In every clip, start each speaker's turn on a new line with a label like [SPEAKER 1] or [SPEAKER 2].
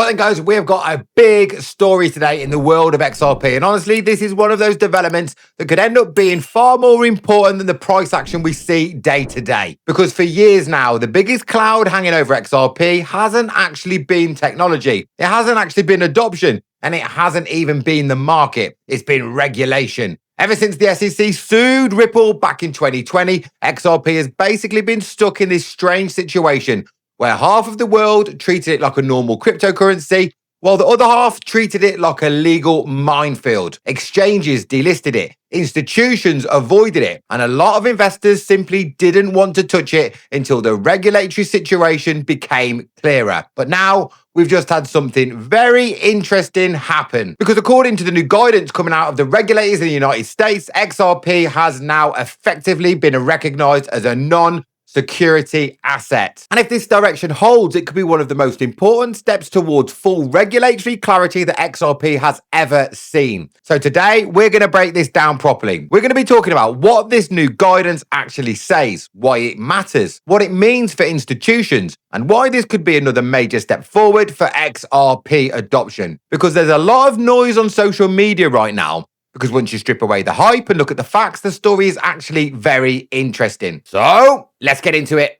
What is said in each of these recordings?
[SPEAKER 1] Well then guys, we have got a big story today in the world of XRP. And honestly, this is one of those developments that could end up being far more important than the price action we see day to day. Because for years now, the biggest cloud hanging over XRP hasn't actually been technology. It hasn't actually been adoption. And it hasn't even been the market. It's been regulation. Ever since the SEC sued Ripple back in 2020, XRP has basically been stuck in this strange situation where half of the world treated it like a normal cryptocurrency, while the other half treated it like a legal minefield. Exchanges delisted it, institutions avoided it, and a lot of investors simply didn't want to touch it until the regulatory situation became clearer. But now, we've just had something very interesting happen. Because according to the new guidance coming out of the regulators in the United States, XRP has now effectively been recognized as a non-security asset. And if this direction holds, it could be one of the most important steps towards full regulatory clarity that XRP has ever seen. So today, we're going to break this down properly. We're going to be talking about what this new guidance actually says, why it matters, what it means for institutions, and why this could be another major step forward for XRP adoption. Because there's a lot of noise on social media right now. Because once you strip away the hype and look at the facts, the story is actually very interesting. So, let's get into it.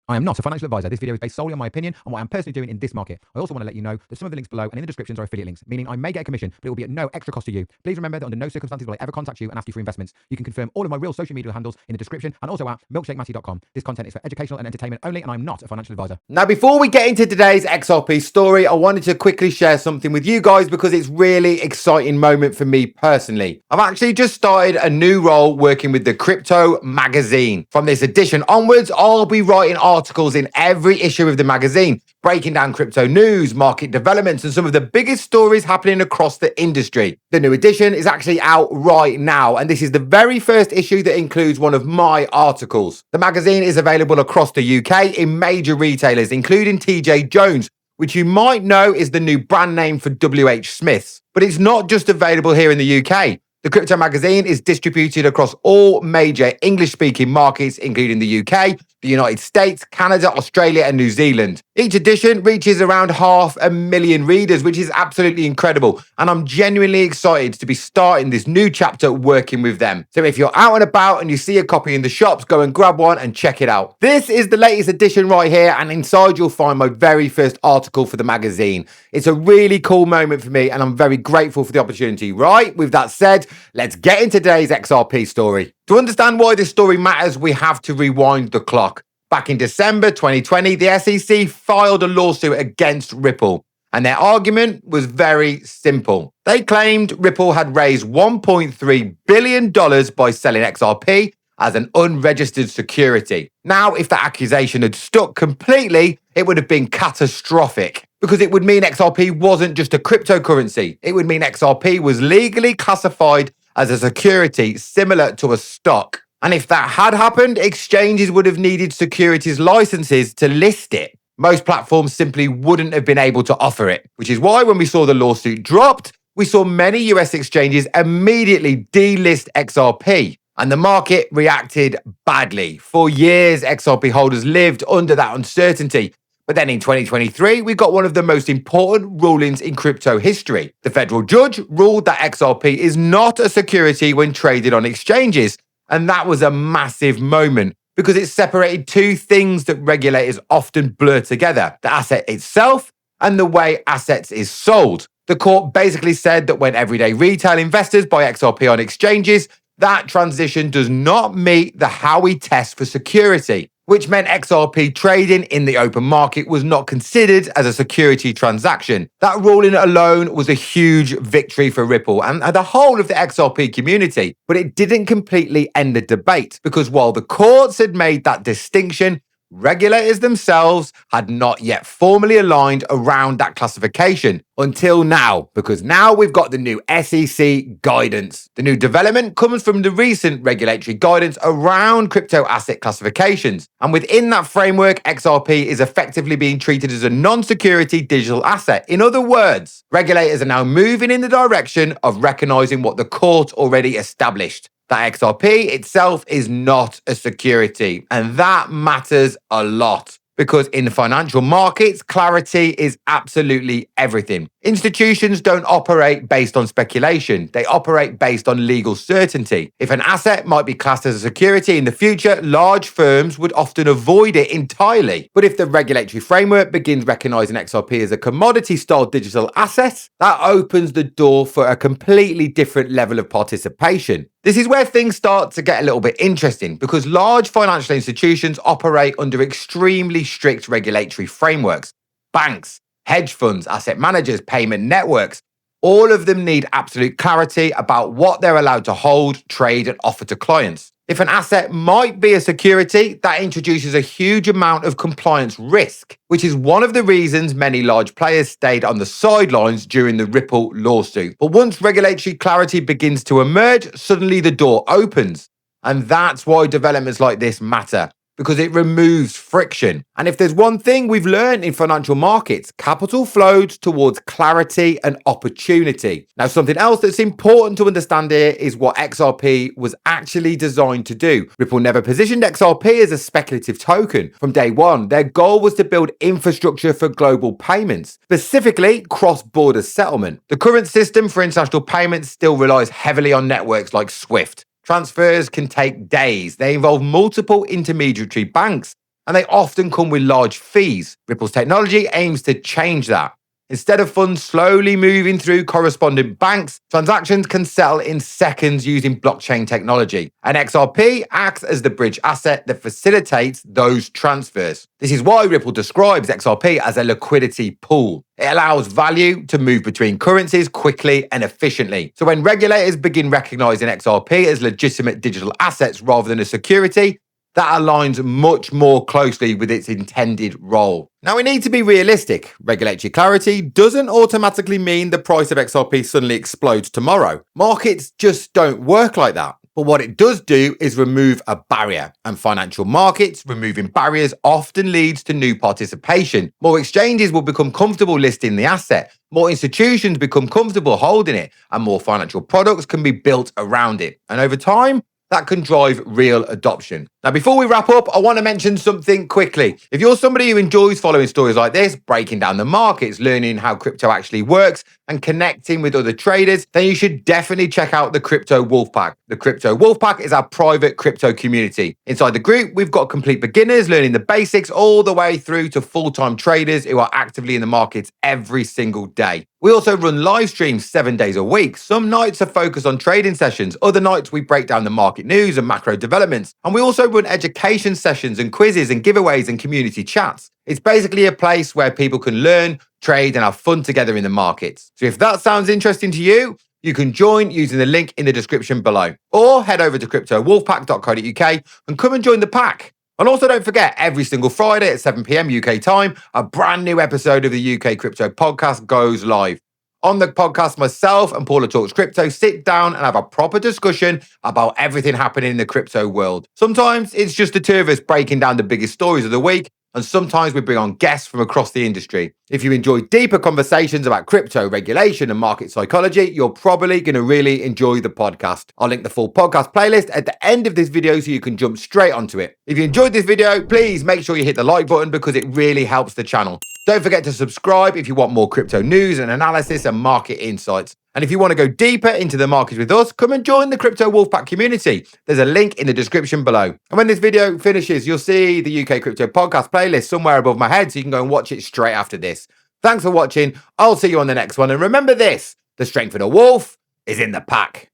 [SPEAKER 2] I am not a financial advisor. This video is based solely on my opinion on what I'm personally doing in this market. I also want to let you know that some of the links below and in the descriptions are affiliate links, meaning I may get a commission, but it will be at no extra cost to you. Please remember that under no circumstances will I ever contact you and ask you for investments. You can confirm all of my real social media handles in the description and also at milkshakematty.com. This content is for educational and entertainment only, and I'm not a financial advisor.
[SPEAKER 1] Now, before we get into today's XRP story, I wanted to quickly share something with you guys because it's really exciting moment for me personally. I've actually just started a new role working with the Crypto Magazine. From this edition onwards, I'll be writing articles in every issue of the magazine, breaking down crypto news, market developments, and some of the biggest stories happening across the industry. The new edition is actually out right now, and this is the very first issue that includes one of my articles. The magazine is available across the UK in major retailers, including TJ Jones, which you might know is the new brand name for WH Smith's. But it's not just available here in the UK. The Crypto Magazine is distributed across all major English-speaking markets, including the UK, the United States, Canada, Australia, and New Zealand. Each edition reaches around 500,000 readers, which is absolutely incredible. And I'm genuinely excited to be starting this new chapter working with them. So if you're out and about and you see a copy in the shops, go and grab one and check it out. This is the latest edition right here, and inside you'll find my very first article for the magazine. It's a really cool moment for me, and I'm very grateful for the opportunity. Right, with that said, let's get into today's XRP story. To understand why this story matters, we have to rewind the clock. Back in December 2020, the SEC filed a lawsuit against Ripple, and their argument was very simple. They claimed Ripple had raised $1.3 billion by selling XRP as an unregistered security. Now, if that accusation had stuck completely, it would have been catastrophic, because it would mean XRP wasn't just a cryptocurrency. It would mean XRP was legally classified as a security similar to a stock. And if that had happened, exchanges would have needed securities licenses to list it. Most platforms simply wouldn't have been able to offer it, which is why when we saw the lawsuit dropped, we saw many US exchanges immediately delist XRP. And the market reacted badly. For years, XRP holders lived under that uncertainty. But then in 2023, we got one of the most important rulings in crypto history. The federal judge ruled that XRP is not a security when traded on exchanges. And that was a massive moment because it separated two things that regulators often blur together: the asset itself and the way assets is sold. The court basically said that when everyday retail investors buy XRP on exchanges, that transition does not meet the Howey test for security, which meant XRP trading in the open market was not considered as a security transaction. That ruling alone was a huge victory for Ripple and the whole of the XRP community, but it didn't completely end the debate, because while the courts had made that distinction, regulators themselves had not yet formally aligned around that classification until now, because now we've got the new SEC guidance. The new development comes from the recent regulatory guidance around crypto asset classifications. And within that framework, XRP is effectively being treated as a non-security digital asset. In other words, regulators are now moving in the direction of recognizing what the court already established: that XRP itself is not a security. And that matters a lot, Because in the financial markets, clarity is absolutely everything. Institutions don't operate based on speculation. They operate based on legal certainty. If an asset might be classed as a security in the future, large firms would often avoid it entirely. But if the regulatory framework begins recognizing XRP as a commodity-style digital asset, that opens the door for a completely different level of participation. This is where things start to get a little bit interesting because large financial institutions operate under extremely strict regulatory frameworks. Banks, hedge funds, asset managers, payment networks, all of them need absolute clarity about what they're allowed to hold, trade, and offer to clients. If an asset might be a security, that introduces a huge amount of compliance risk, which is one of the reasons many large players stayed on the sidelines during the Ripple lawsuit. But once regulatory clarity begins to emerge, suddenly the door opens. And that's why developments like this matter, because it removes friction. And if there's one thing we've learned in financial markets, capital flows towards clarity and opportunity. Now, something else that's important to understand here is what XRP was actually designed to do. Ripple never positioned XRP as a speculative token. From day one, their goal was to build infrastructure for global payments, specifically cross-border settlement. The current system for international payments still relies heavily on networks like SWIFT. Transfers can take days. They involve multiple intermediary banks, and they often come with large fees. Ripple's technology aims to change that. Instead of funds slowly moving through correspondent banks, transactions can settle in seconds using blockchain technology. And XRP acts as the bridge asset that facilitates those transfers. This is why Ripple describes XRP as a liquidity pool. It allows value to move between currencies quickly and efficiently. So when regulators begin recognizing XRP as legitimate digital assets rather than a security, that aligns much more closely with its intended role. Now, we need to be realistic. Regulatory clarity doesn't automatically mean the price of XRP suddenly explodes tomorrow. Markets just don't work like that. But what it does do is remove a barrier. And financial markets, removing barriers often leads to new participation. More exchanges will become comfortable listing the asset. More institutions become comfortable holding it. And more financial products can be built around it. And over time, that can drive real adoption. Now, before we wrap up, I want to mention something quickly. If you're somebody who enjoys following stories like this, breaking down the markets, learning how crypto actually works, and connecting with other traders, then you should definitely check out the Crypto Wolfpack. The Crypto Wolfpack is our private crypto community. Inside the group, we've got complete beginners learning the basics all the way through to full-time traders who are actively in the markets every single day. We also run live streams 7 days a week. Some nights are focused on trading sessions. Other nights we break down the market news and macro developments. And we also run education sessions and quizzes and giveaways and community chats. It's basically a place where people can learn, trade, and have fun together in the markets. So if that sounds interesting to you, you can join using the link in the description below. Or head over to cryptowolfpack.co.uk and come and join the pack. And also don't forget, every single Friday at 7 p.m. UK time, a brand new episode of the UK Crypto Podcast goes live. On the podcast, myself and Paula Talks Crypto sit down and have a proper discussion about everything happening in the crypto world. Sometimes it's just the two of us breaking down the biggest stories of the week, and sometimes we bring on guests from across the industry. If you enjoy deeper conversations about crypto, regulation, and market psychology, you're probably going to really enjoy the podcast. I'll link the full podcast playlist at the end of this video so you can jump straight onto it. If you enjoyed this video, please make sure you hit the like button because it really helps the channel. Don't forget to subscribe if you want more crypto news and analysis and market insights. And if you want to go deeper into the markets with us, come and join the Crypto Wolfpack community. There's a link in the description below. And when this video finishes, you'll see the UK Crypto Podcast playlist somewhere above my head, so you can go and watch it straight after this. Thanks for watching. I'll see you on the next one. And remember this, the strength of the wolf is in the pack.